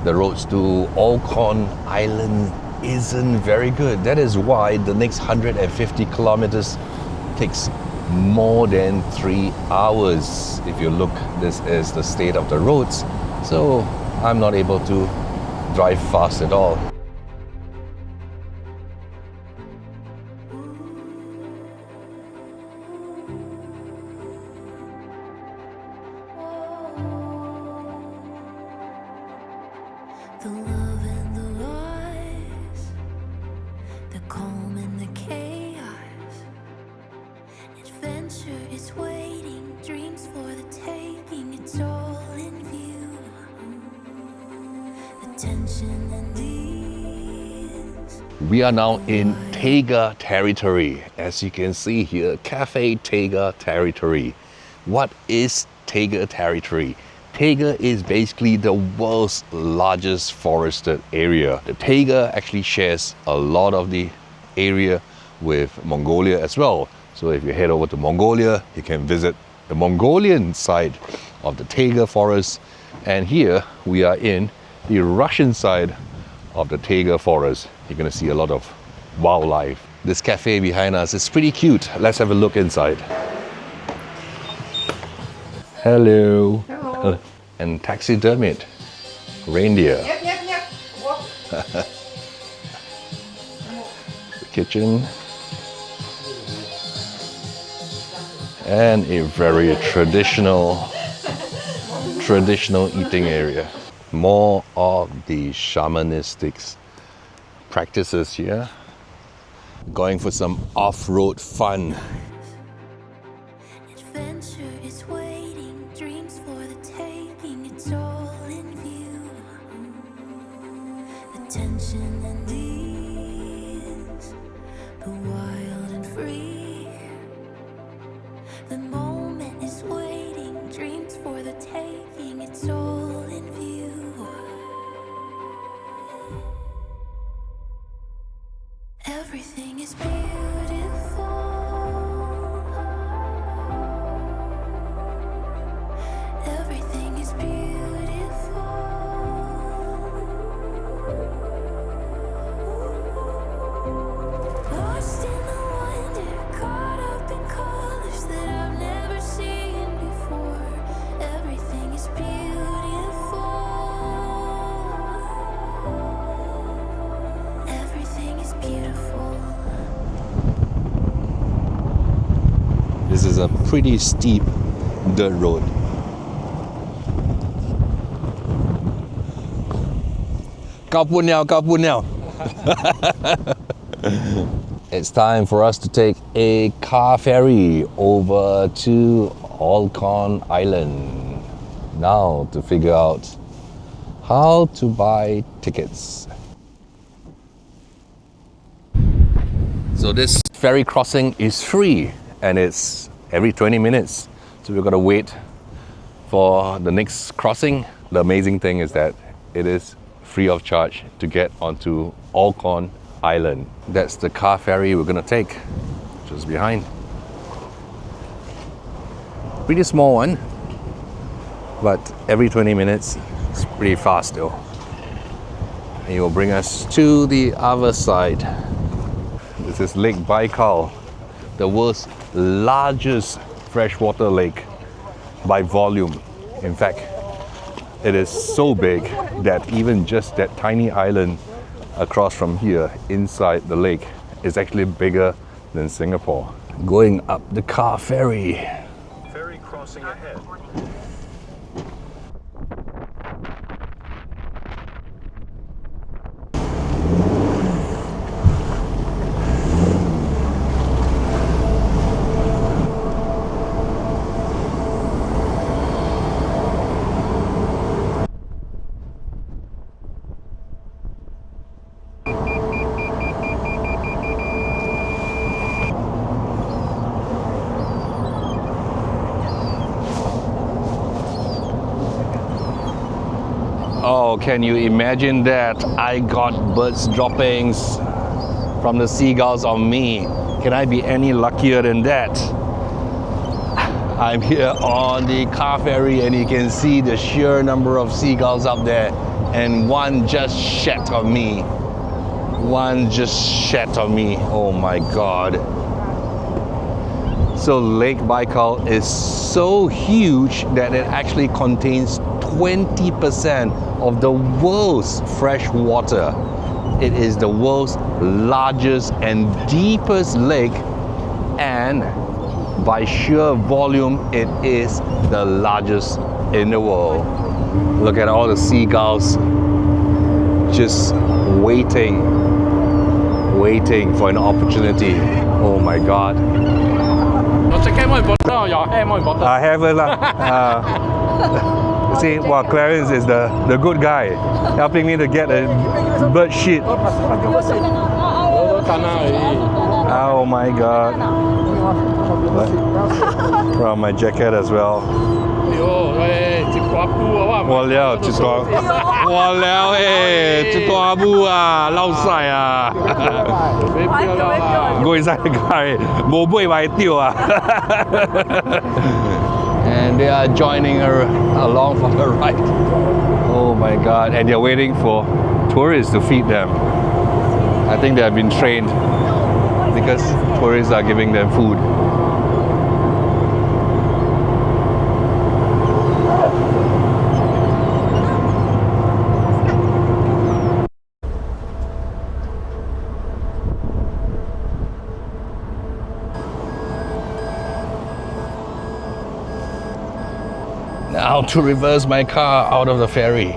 the roads to Olkhon Island isn't very good. That is why the next 150 kilometers takes more than 3 hours. If you look, this is the state of the roads. So I'm not able to drive fast at all. The love and the lies, the calm and the chaos. Adventure is waiting, dreams for the taking. It's all in view. The tension and ease. We are now in Tega territory. As you can see here, Cafe Tega territory. What is Tega territory? Tega is basically the world's largest forested area. The Tega actually shares a lot of the area with Mongolia as well. So if you head over to Mongolia, you can visit the Mongolian side of the Tega forest. And here we are in the Russian side of the Tega forest. You're gonna see a lot of wildlife. This cafe behind us is pretty cute. Let's have a look inside. Hello. Hello. And taxidermied reindeer. Yep. Walk. The kitchen. And a very traditional eating area. More of the shamanistic practices here. Going for some off-road fun. Adventure is waiting, dreams for the taking. It's all in view. The tension and ease, the wild and free. The moment is waiting, dreams for the taking. It's all in view. Everything is beautiful. Everything is beautiful. Lost in the wonder, caught up in colors that I've never seen before. Everything is beautiful. Everything is beautiful. This is a pretty steep dirt road. It's time for us to take a car ferry over to Olkhon Island. Now to figure out how to buy tickets. So this ferry crossing is free and it's every 20 minutes. So we've got to wait for the next crossing. The amazing thing is that it is free of charge to get onto Olkhon Island. That's the car ferry we're gonna take, just behind. Pretty small one, but every 20 minutes, it's pretty fast though. And it will bring us to the other side. This is Lake Baikal, the world's largest freshwater lake by volume. In fact, it is so big that even just that tiny island across from here inside the lake is actually bigger than Singapore. Going up the car ferry. Ferry crossing ahead. Oh, can you imagine that? I got birds droppings from the seagulls on me. Can I be any luckier than that? I'm here on the car ferry and you can see the sheer number of seagulls up there. and one just shat on me. One just shat on me. Oh my God. So Lake Baikal is so huge that it actually contains 20% of the world's fresh water. It is the world's largest and deepest lake, and by sheer volume, it is the largest in the world. Look at all the seagulls just waiting for an opportunity. Oh my God. I haven't see, well, Clarence is the good guy, helping me to get a bird shit. Oh my God. From my jacket as well. Walao, go inside the car, and they are joining her along for the ride. Oh my God, and they're waiting for tourists to feed them. I think they have been trained because tourists are giving them food. Now to reverse my car out of the ferry.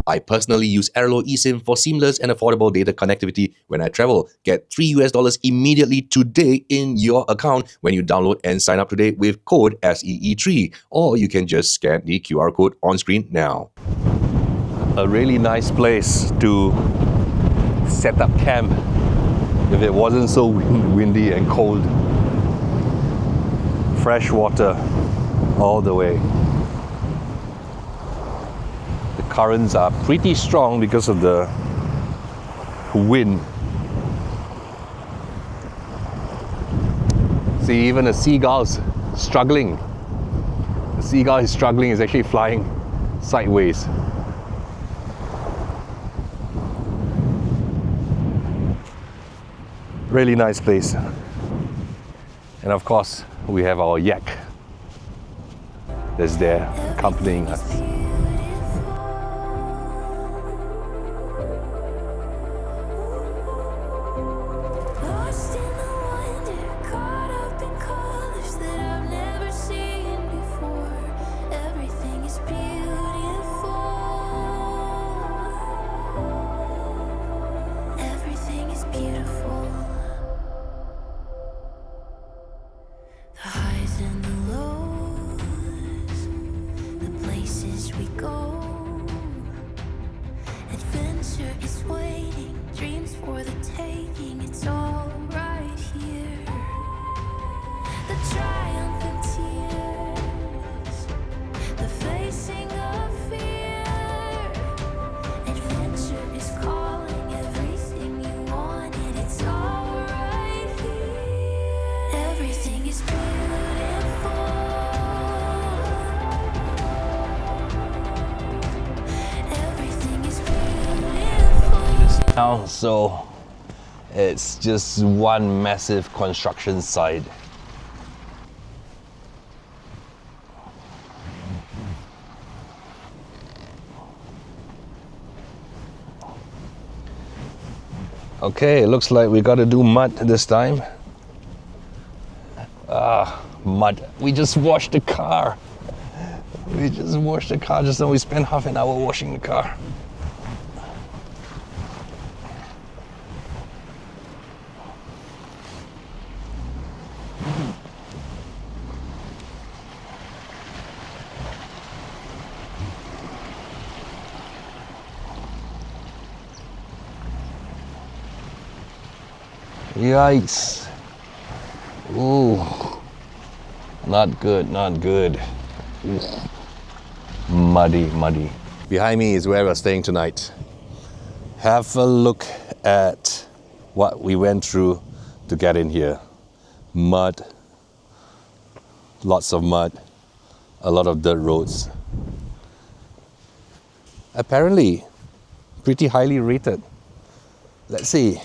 I personally use Airalo eSIM for seamless and affordable data connectivity when I travel. Get $3 immediately today in your account when you download and sign up today with code SEE3, or you can just scan the QR code on screen now. A really nice place to set up camp if it wasn't so windy and cold. Fresh water all the way. The currents are pretty strong because of the wind. See, even the seagull's struggling. The seagull is struggling, is actually flying sideways. Really nice place. And of course, we have our yak that's there accompanying us. Lost in the wonder, caught up in colors that I've never seen before. Everything is beautiful. Everything is beautiful. The highs and the lows, the places we go. Adventure is waiting, dreams for the taking. It's all right here. The triumph and tears, the facing of fear. Adventure is calling, everything you wanted. It's all right here. Everything is beautiful. Everything is beautiful. Now, so it's just one massive construction site. Okay, looks like we got to do mud this time. Mud. We just washed the car. Just now we spent half an hour washing the car. Yikes. Ooh. Not good, not good. Ooh. Muddy. Behind me is where we're staying tonight. Have a look at what we went through to get in here. Mud, lots of mud, a lot of dirt roads. Apparently, pretty highly rated. Let's see.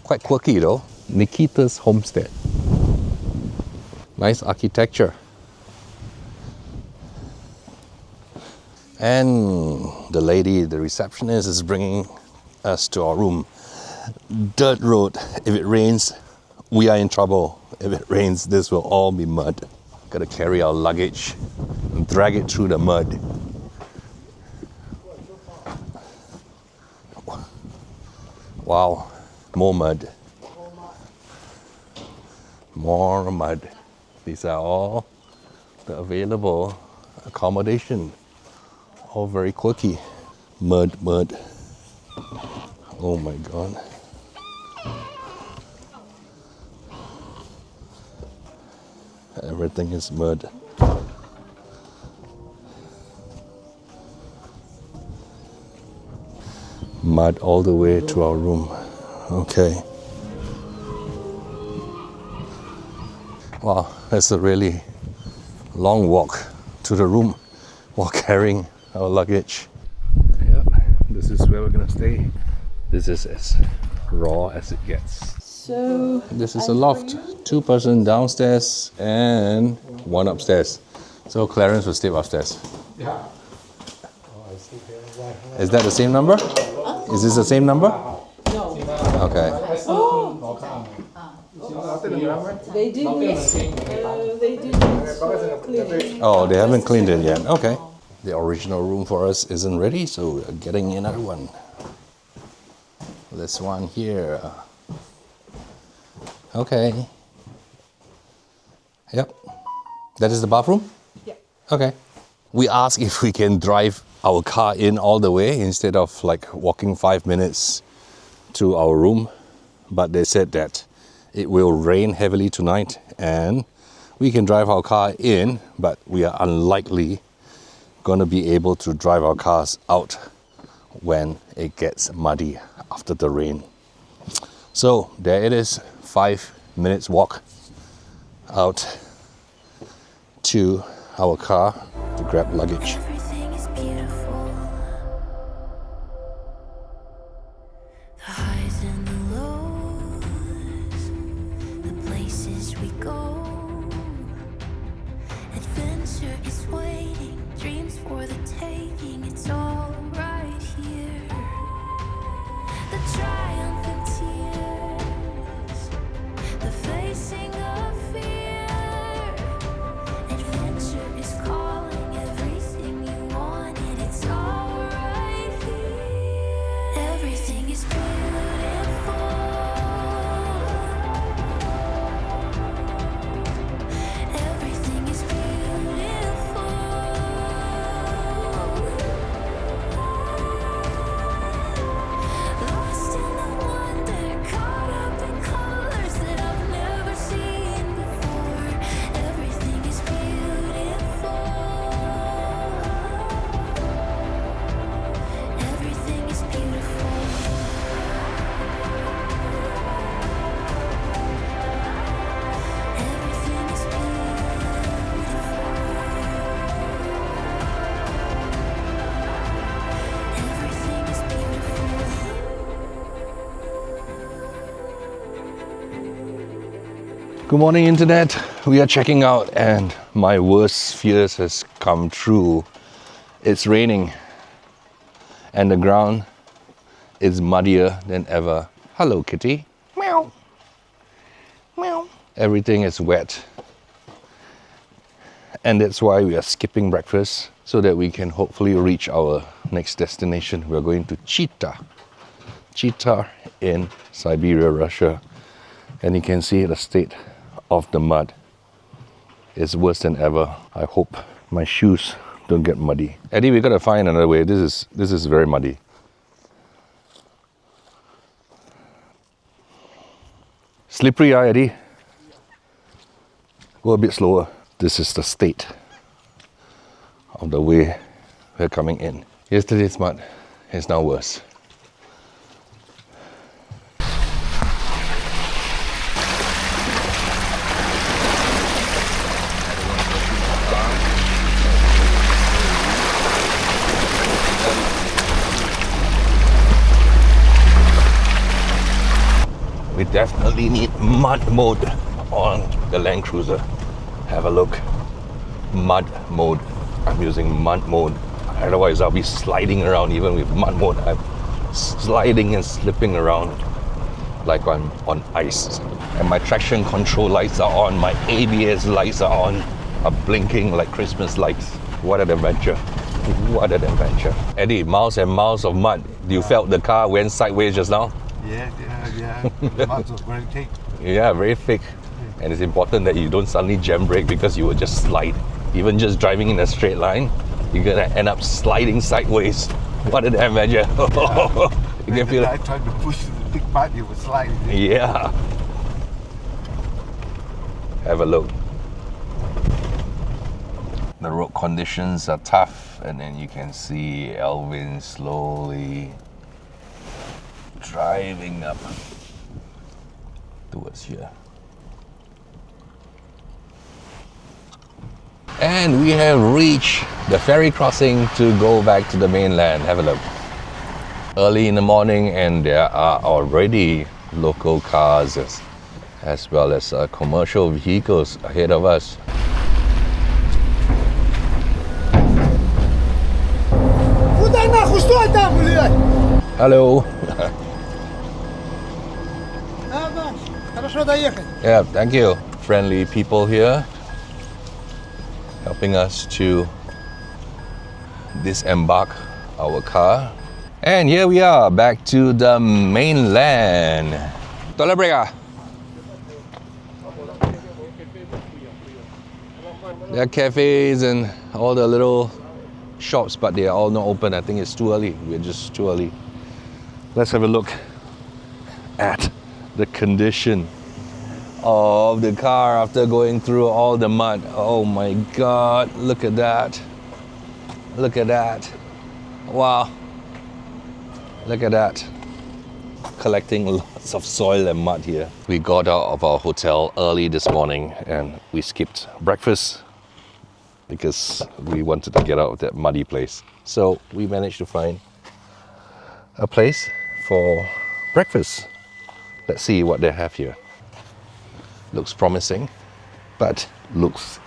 Quite quirky though. Nikita's homestead. Nice architecture. And the lady, the receptionist, is bringing us to our room. Dirt road. If it rains, we are in trouble. If it rains, this will all be mud. Gotta carry our luggage and drag it through the mud. Wow, more mud. More mud. These are all the available accommodation. All very quirky. Mud, mud. Oh my God. Everything is mud. Mud all the way to our room. Okay. Wow, that's a really long walk to the room while carrying our luggage. Yep, this is where we're gonna stay. This is as raw as it gets. So This is a loft. 2-person downstairs and 1 upstairs. So Clarence will stay upstairs. Is that the same number? Is this the same number? no, Okay. they didn't. They didn't clean it. Oh, they haven't cleaned it yet. Okay. The original room for us isn't ready, so we're getting another one. This one here. Okay. Yep. That is the bathroom? Yeah. Okay. We asked if we can drive our car in all the way instead of like walking 5 minutes to our room. But they said that it will rain heavily tonight and we can drive our car in, but we are unlikely going to be able to drive our cars out when it gets muddy after the rain. So there it is, 5 minutes walk out to our car to grab luggage. Everything is beautiful. The highs and the lows, the places we go. Adventure is waiting, dreams for the taking. It's all right here. The triumph and tears, the facing of fear. Adventure is calling, everything you wanted. It's all right here. Everything is beautiful. Everything is beautiful. Lost in the wonder, caught up in colors that I've never seen before. Everything is beautiful. Everything is beautiful. Everything is beautiful. Everything is beautiful. Good morning, Internet. We are checking out and my worst fears has come true. It's raining and the ground is muddier than ever. Hello, kitty. Meow. Meow. Everything is wet. And that's why we are skipping breakfast so that we can hopefully reach our next destination. We're going to Chita in Siberia, Russia. And you can see the state of the mud. It's worse than ever. I hope my shoes don't get muddy. Eddie, we gotta find another way. This is very muddy. Slippery, Eddie. Go a bit slower. This is the state of the way we're coming in. Yesterday's mud is now worse. We definitely need mud mode on the Land Cruiser. Have a look. Mud mode. I'm using mud mode. Otherwise, I'll be sliding around. Even with mud mode, I'm sliding and slipping around like I'm on ice. And my traction control lights are on. My ABS lights are on. Are blinking like Christmas lights. What an adventure. What an adventure. Eddie, miles and miles of mud. You felt the car went sideways just now? Yeah. The mud was very thick. Yeah, very thick. And it's important that you don't suddenly jam brake because you will just slide. Even just driving in a straight line, you're gonna end up sliding sideways. What an adventure. You can feel I tried to push the big mud, you would slide. Yeah. Have a look. The road conditions are tough, and then you can see Alvin slowly driving up towards here. And we have reached the ferry crossing to go back to the mainland. Have a look. Early in the morning, and there are already local cars as well as commercial vehicles ahead of us. Hello. Yeah, thank you. Friendly people here helping us to disembark our car. And here we are, back to the mainland. Toilet break ah? There are cafes and all the little shops, but they are all not open. I think it's too early. We're just too early. Let's have a look at the condition of the car after going through all the mud. Oh my God, look at that. Look at that. Wow. Look at that. Collecting lots of soil and mud here. We got out of our hotel early this morning and we skipped breakfast because we wanted to get out of that muddy place. So we managed to find a place for breakfast. Let's see what they have here. Looks promising, but looks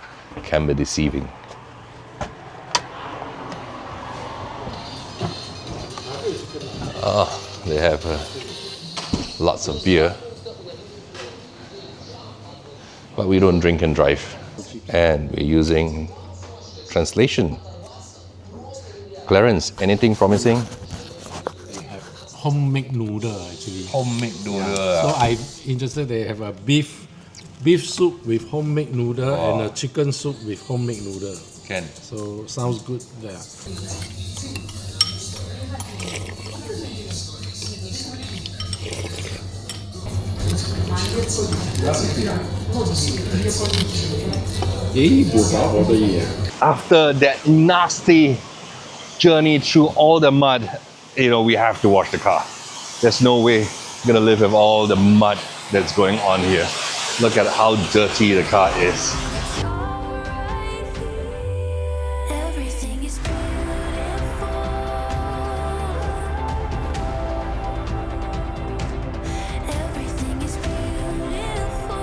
can be deceiving. Oh, they have lots of beer, but we don't drink and drive. And we're using translation. Clarence, anything promising? Homemade noodle actually. Homemade noodle. So I'm interested. They have a beef soup with homemade noodle and a chicken soup with homemade noodle. Can. So sounds good there. After that nasty journey through all the mud, we have to wash the car. There's no way we're gonna live with all the mud that's going on here. Look at how dirty the car is. Everything is beautiful. Everything is beautiful.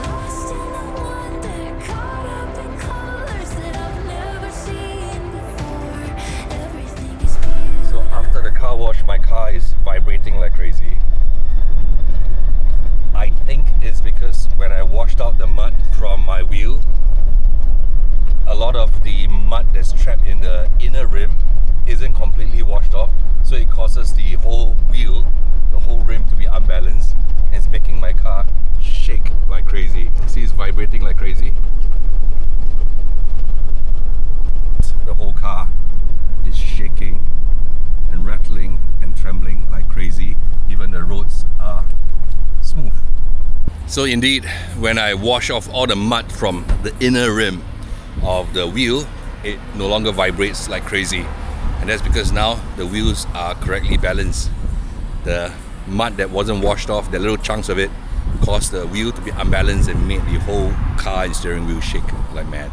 Lost in the wonder, caught up in colors that I've never seen before. Everything is beautiful. So after the car wash, my car is vibrating like crazy. I think it's because when I washed out the mud from my wheel, a lot of the mud that's trapped in the inner rim isn't completely washed off, so it causes the whole wheel, the whole rim to be unbalanced, and it's making my car shake like crazy. See, it's vibrating like crazy. The whole car is shaking and rattling and trembling like crazy. Even the roads are smooth. So indeed, when I wash off all the mud from the inner rim of the wheel, it no longer vibrates like crazy. And that's because now the wheels are correctly balanced. The mud that wasn't washed off, the little chunks of it, caused the wheel to be unbalanced and made the whole car and steering wheel shake like mad.